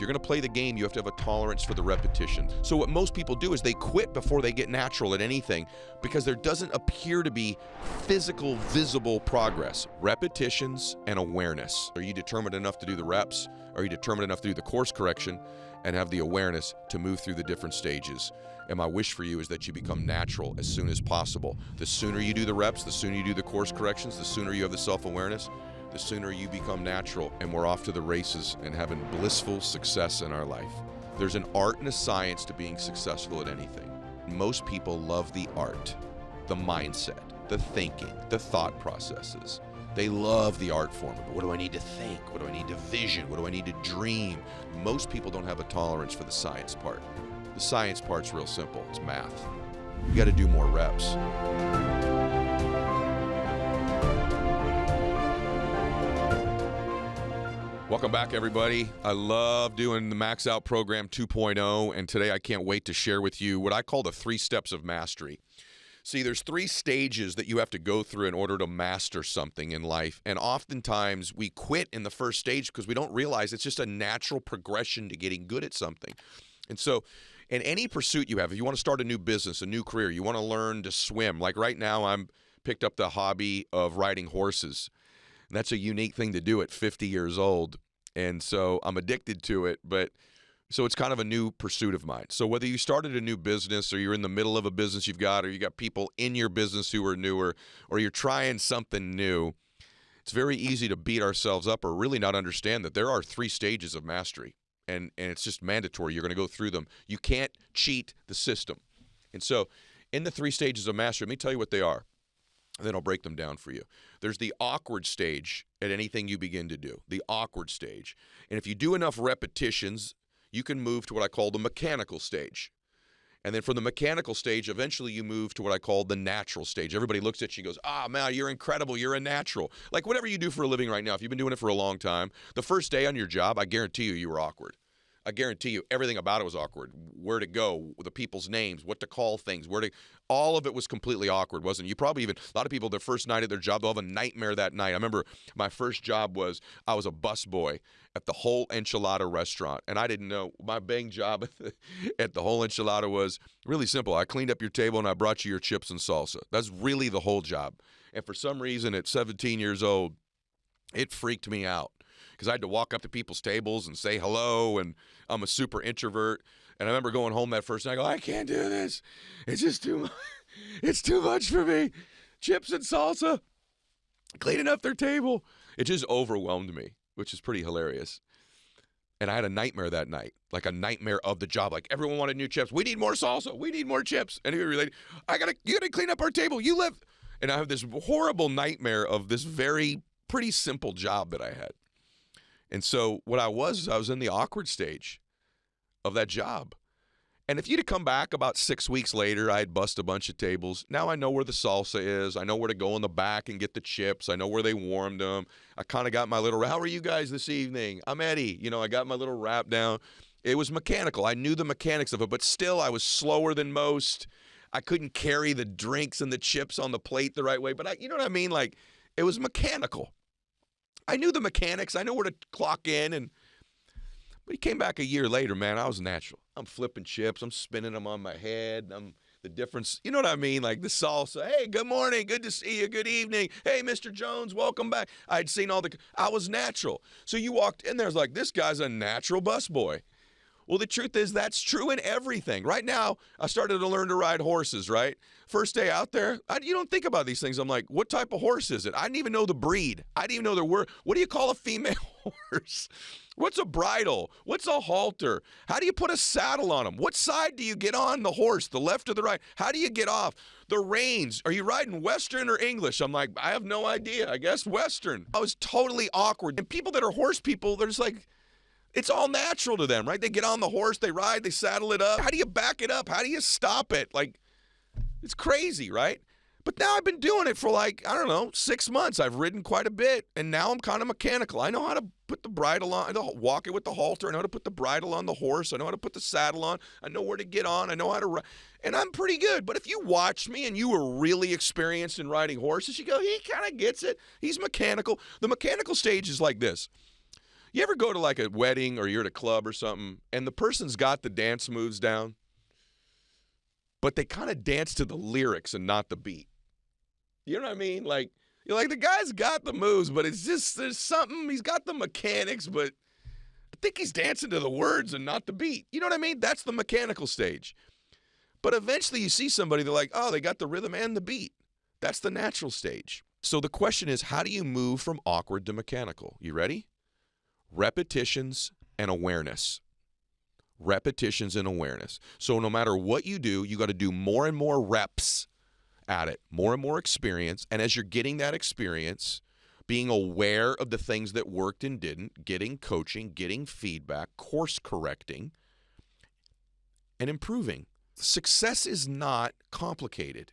If you're going to play the game, you have to have a tolerance for the repetition. So what most people do is they quit before they get natural at anything because there doesn't appear to be physical, visible progress. Repetitions and awareness. Are you determined enough to do the reps? Are you determined enough to do the course correction and have the awareness to move through the different stages? And my wish for you is that you become natural as soon as possible. The sooner you do the reps, the sooner you do the course corrections, the sooner you have the self-awareness, the sooner you become natural, and we're off to the races and having blissful success in our life. There's an art and a science to being successful at anything. Most people love the art, the mindset, the thinking, the thought processes. They love the art form. What do I need to think? What do I need to vision? What do I need to dream? Most people don't have a tolerance for the science part. The science part's real simple. It's math. You got to do more reps. Welcome back, everybody. I love doing the Max Out Program 2.0, and today I can't wait to share with you what I call the 3 steps of mastery. See, there's 3 stages that you have to go through in order to master something in life, and oftentimes we quit in the first stage because we don't realize it's just a natural progression to getting good at something. And so in any pursuit you have, if you want to start a new business, a new career, you want to learn to swim. Like right now, I'm picked up the hobby of riding horses. And that's a unique thing to do at 50 years old. And so I'm addicted to it, so it's kind of a new pursuit of mine. So whether you started a new business or you're in the middle of a business you've got, or you got people in your business who are newer, or you're trying something new, it's very easy to beat ourselves up or really not understand that there are 3 stages of mastery. And it's just mandatory. You're going to go through them. You can't cheat the system. And so in the 3 stages of mastery, let me tell you what they are. And then I'll break them down for you. There's the awkward stage at anything you begin to do, the awkward stage. And if you do enough repetitions, you can move to what I call the mechanical stage. And then from the mechanical stage, eventually you move to what I call the natural stage. Everybody looks at you and goes, man, you're incredible. You're a natural. Like whatever you do for a living right now, if you've been doing it for a long time, the first day on your job, I guarantee you were awkward. I guarantee you everything about it was awkward. Where to go, the people's names, what to call things, all of it was completely awkward, wasn't it? You probably even, a lot of people, their first night at their job, they'll have a nightmare that night. I remember my first job I was a busboy at the Whole Enchilada restaurant, and I didn't know. My bang job at the Whole Enchilada was really simple. I cleaned up your table and I brought you your chips and salsa. That's really the whole job. And for some reason at 17 years old, it freaked me out, because I had to walk up to people's tables and say hello, and I'm a super introvert. And I remember going home that first night, I go, I can't do this. It's just too much. It's too much for me. Chips and salsa, cleaning up their table. It just overwhelmed me, which is pretty hilarious. And I had a nightmare that night, like a nightmare of the job. Like everyone wanted new chips. We need more salsa. We need more chips. And you gotta clean up our table. You live. And I have this horrible nightmare of this very pretty simple job that I had. And so what I was in the awkward stage of that job. And if you'd have come back about 6 weeks later, I'd bust a bunch of tables. Now I know where the salsa is. I know where to go in the back and get the chips. I know where they warmed them. I kind of got my little, how are you guys this evening? I'm Eddie. I got my little rap down. It was mechanical. I knew the mechanics of it, but still I was slower than most. I couldn't carry the drinks and the chips on the plate the right way. But you know what I mean? Like, it was mechanical. I knew the mechanics. I knew where to clock in. But he came back a year later, man. I was natural. I'm flipping chips. I'm spinning them on my head. The difference, you know what I mean? Like the salsa. Hey, good morning. Good to see you. Good evening. Hey, Mr. Jones, welcome back. I'd seen I was natural. So you walked in there, like, this guy's a natural busboy. Well, the truth is that's true in everything. Right now, I started to learn to ride horses, right? First day out there, you don't think about these things. I'm like, what type of horse is it? I didn't even know the breed. I didn't even know the word. What do you call a female horse? What's a bridle? What's a halter? How do you put a saddle on them? What side do you get on the horse, the left or the right? How do you get off? The reins, are you riding Western or English? I'm like, I have no idea. I guess Western. I was totally awkward. And people that are horse people, they're just like, it's all natural to them, right? They get on the horse, they ride, they saddle it up. How do you back it up? How do you stop it? Like, it's crazy, right? But now I've been doing it for 6 months. I've ridden quite a bit, and now I'm kind of mechanical. I know how to put the bridle on, walk it with the halter. I know how to put the bridle on the horse. I know how to put the saddle on. I know where to get on. I know how to ride. And I'm pretty good. But if you watch me and you were really experienced in riding horses, you go, he kind of gets it. He's mechanical. The mechanical stage is like this. You ever go to like a wedding or you're at a club or something, and the person's got the dance moves down, but they kind of dance to the lyrics and not the beat? You know what I mean? Like, you're like, the guy's got the moves, but it's just, there's something, he's got the mechanics, but I think he's dancing to the words and not the beat. You know what I mean? That's the mechanical stage. But eventually you see somebody, they're like, oh, they got the rhythm and the beat. That's the natural stage. So the question is, how do you move from awkward to mechanical? You ready? Repetitions and awareness. Repetitions and awareness. So no matter what you do, you got to do more and more reps at it, more and more experience. And as you're getting that experience, being aware of the things that worked and didn't, getting coaching, getting feedback, course correcting, and improving. Success is not complicated.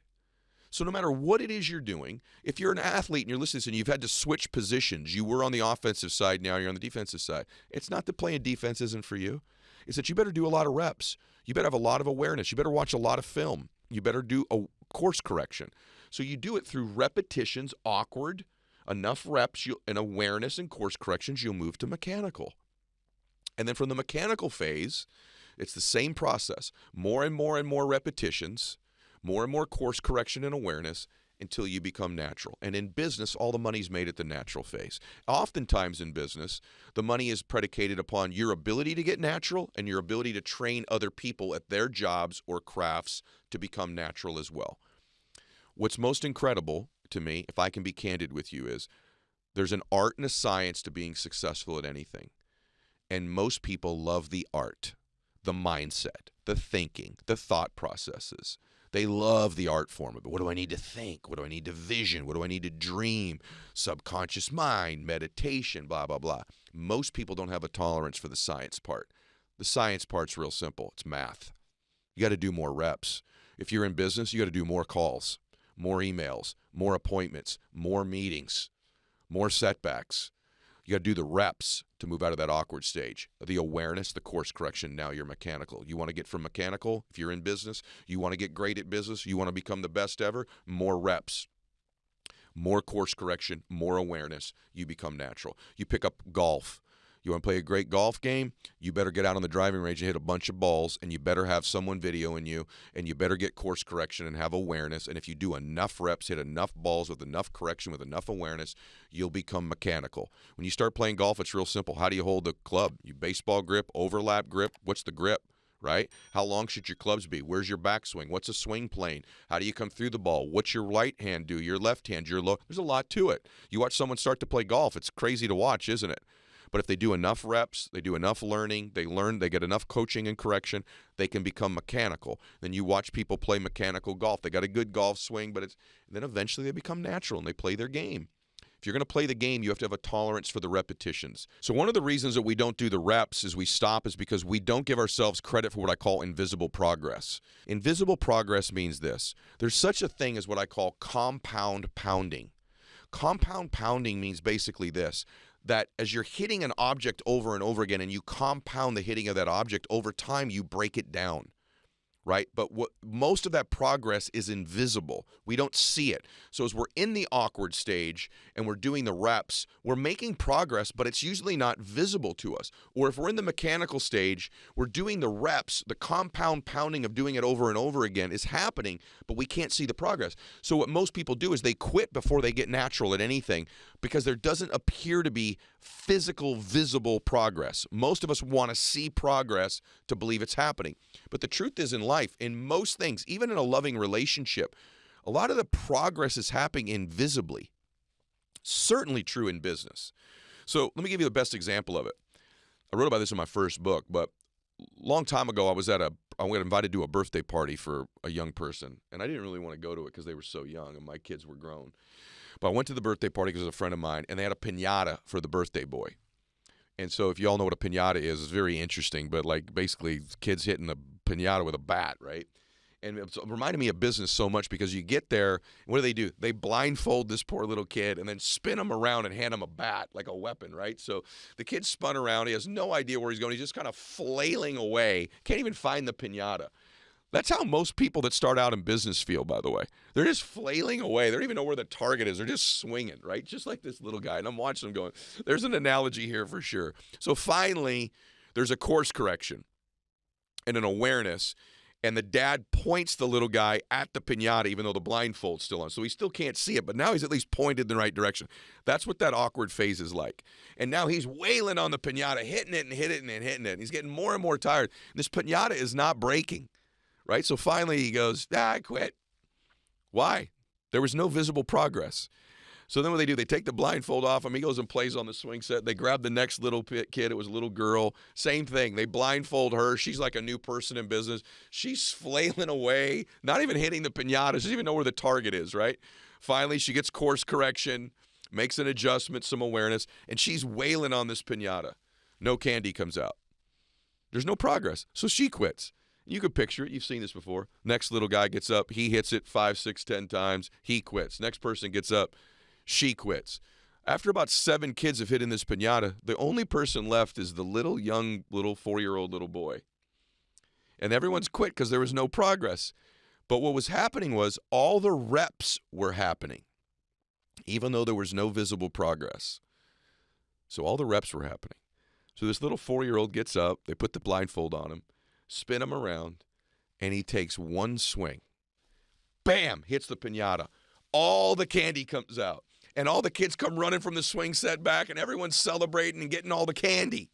So no matter what it is you're doing, if you're an athlete and you're listening to this and you've had to switch positions, you were on the offensive side, now you're on the defensive side. It's not that playing defense isn't for you. It's that you better do a lot of reps. You better have a lot of awareness. You better watch a lot of film. You better do a course correction. So you do it through repetitions, awkward, enough reps, and awareness and course corrections, you'll move to mechanical. And then from the mechanical phase, it's the same process. More and more and more repetitions, more and more course correction and awareness until you become natural. And in business, all the money's made at the natural phase. Oftentimes in business, the money is predicated upon your ability to get natural and your ability to train other people at their jobs or crafts to become natural as well. What's most incredible to me, if I can be candid with you, is there's an art and a science to being successful at anything. And most people love the art, the mindset, the thinking, the thought processes. They love the art form of it. What do I need to think? What do I need to vision? What do I need to dream? Subconscious mind, meditation, blah, blah, blah. Most people don't have a tolerance for the science part. The science part's real simple. It's math. You got to do more reps. If you're in business, you got to do more calls, more emails, more appointments, more meetings, more setbacks. You got to do the reps to move out of that awkward stage. The awareness, the course correction, now you're mechanical. You want to get from mechanical, if you're in business, you want to get great at business, you want to become the best ever, more reps, more course correction, more awareness, you become natural. You pick up golf. You want to play a great golf game? You better get out on the driving range and hit a bunch of balls, and you better have someone videoing you, and you better get course correction and have awareness. And if you do enough reps, hit enough balls with enough correction, with enough awareness, you'll become mechanical. When you start playing golf, it's real simple. How do you hold the club? You baseball grip, overlap grip. What's the grip, right? How long should your clubs be? Where's your backswing? What's a swing plane? How do you come through the ball? What's your right hand do? Your left hand, your low? There's a lot to it. You watch someone start to play golf. It's crazy to watch, isn't it? But if they do enough reps, they do enough learning, they learn, they get enough coaching and correction, they can become mechanical. Then you watch people play mechanical golf. They got a good golf swing, but then eventually they become natural and they play their game. If you're going to play the game, you have to have a tolerance for the repetitions. So one of the reasons that we don't do the reps is we stop is because we don't give ourselves credit for what I call invisible progress. Invisible progress means this. There's such a thing as what I call compound pounding. Compound pounding means basically this, that as you're hitting an object over and over again and you compound the hitting of that object, over time you break it down, right? But most of that progress is invisible. We don't see it. So as we're in the awkward stage and we're doing the reps, we're making progress, but it's usually not visible to us. Or if we're in the mechanical stage, we're doing the reps, the compound pounding of doing it over and over again is happening, but we can't see the progress. So what most people do is they quit before they get natural at anything because there doesn't appear to be physical, visible progress. Most of us want to see progress to believe it's happening. But the truth is in life, in most things, even in a loving relationship, a lot of the progress is happening invisibly. Certainly true in business. So let me give you the best example of it. I wrote about this in my first book, but a long time ago, I got invited to a birthday party for a young person, and I didn't really want to go to it because they were so young and my kids were grown. But I went to the birthday party because it was a friend of mine, and they had a piñata for the birthday boy. And so if you all know what a piñata is, it's very interesting, but like basically kids hitting a piñata with a bat, right? And it reminded me of business so much because you get there, what do? They blindfold this poor little kid and then spin him around and hand him a bat like a weapon, right? So the kid spun around. He has no idea where he's going. He's just kind of flailing away. Can't even find the piñata. That's how most people that start out in business feel, by the way. They're just flailing away. They don't even know where the target is. They're just swinging, right? Just like this little guy. And I'm watching them going, there's an analogy here for sure. So finally, there's a course correction and an awareness. And the dad points the little guy at the piñata, even though the blindfold's still on. So he still can't see it, but now he's at least pointed in the right direction. That's what that awkward phase is like. And now he's wailing on the piñata, hitting it and hitting it and hitting it. And he's getting more and more tired. And this piñata is not breaking, right? So finally he goes, I quit. Why? There was no visible progress. So then what they do, they take the blindfold off him. He goes and plays on the swing set. They grab the next little kid. It was a little girl. Same thing. They blindfold her. She's like a new person in business. She's flailing away, not even hitting the piñata. She doesn't even know where the target is, right? Finally, she gets course correction, makes an adjustment, some awareness, and she's wailing on this piñata. No candy comes out. There's no progress. So she quits. You could picture it. You've seen this before. Next little guy gets up. He hits it 5, 6, 10 times. He quits. Next person gets up. She quits. After about 7 kids have hit in this piñata, the only person left is the little 4-year-old little boy. And everyone's quit because there was no progress. But what was happening was all the reps were happening, even though there was no visible progress. So all the reps were happening. So this little 4-year-old gets up, they put the blindfold on him, spin him around, and he takes one swing. Bam! Hits the piñata. All the candy comes out. And all the kids come running from the swing set back, and everyone's celebrating and getting all the candy.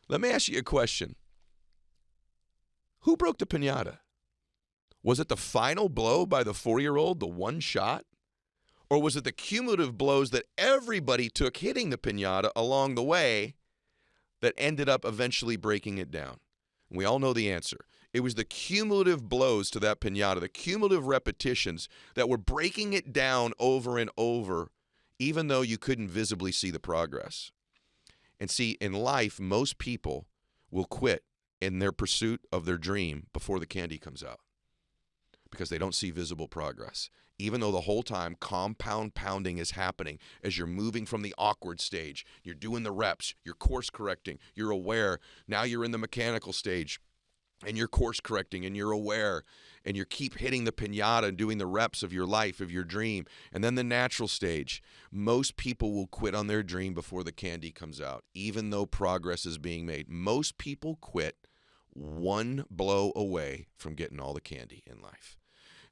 Let me ask you a question. Who broke the piñata? Was it the final blow by the 4-year-old, the one shot? Or was it the cumulative blows that everybody took hitting the piñata along the way that ended up eventually breaking it down? And we all know the answer. It was the cumulative blows to that piñata, the cumulative repetitions that were breaking it down over and over, even though you couldn't visibly see the progress. And see, in life, most people will quit in their pursuit of their dream before the candy comes out because they don't see visible progress, even though the whole time compound pounding is happening as you're moving from the awkward stage. You're doing the reps, you're course correcting, you're aware. Now you're in the mechanical stage. And you're course correcting and you're aware and you keep hitting the piñata and doing the reps of your life, of your dream. And then the natural stage. Most people will quit on their dream before the candy comes out, even though progress is being made. Most people quit one blow away from getting all the candy in life.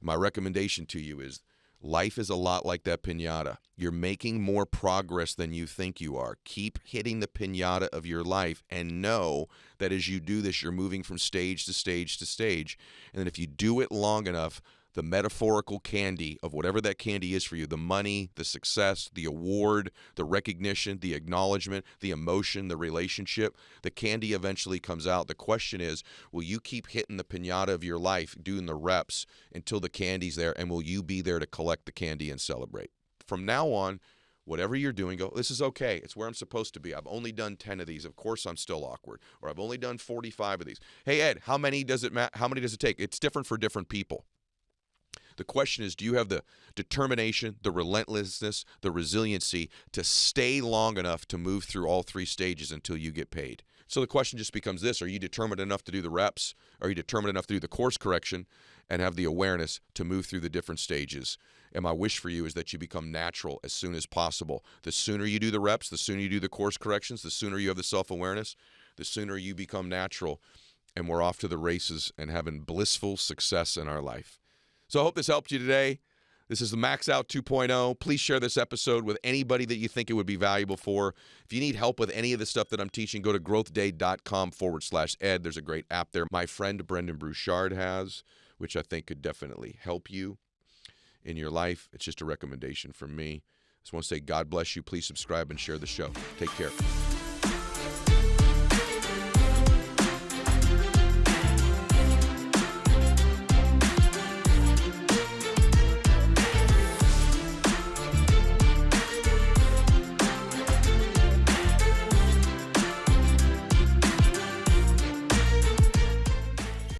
My recommendation to you is life is a lot like that piñata. You're making more progress than you think you are. Keep hitting the piñata of your life and know that as you do this, you're moving from stage to stage to stage. And then if you do it long enough, the metaphorical candy of whatever that candy is for you, the money, the success, the award, the recognition, the acknowledgement, the emotion, the relationship, the candy eventually comes out. The question is, will you keep hitting the piñata of your life, doing the reps until the candy's there, and will you be there to collect the candy and celebrate? From now on, whatever you're doing, go, this is okay. It's where I'm supposed to be. I've only done 10 of these. Of course, I'm still awkward. Or I've only done 45 of these. Hey, Ed, how many does it take? It's different for different people. The question is, do you have the determination, the relentlessness, the resiliency to stay long enough to move through all 3 stages until you get paid? So the question just becomes this: are you determined enough to do the reps? Are you determined enough to do the course correction and have the awareness to move through the different stages? And my wish for you is that you become natural as soon as possible. The sooner you do the reps, the sooner you do the course corrections, the sooner you have the self-awareness, the sooner you become natural, and we're off to the races and having blissful success in our life. So I hope this helped you today. This is the Max Out 2.0. Please share this episode with anybody that you think it would be valuable for. If you need help with any of the stuff that I'm teaching, go to growthday.com/Ed. There's a great app there my friend Brendan Brouchard has, which I think could definitely help you in your life. It's just a recommendation from me. I just want to say God bless you. Please subscribe and share the show. Take care.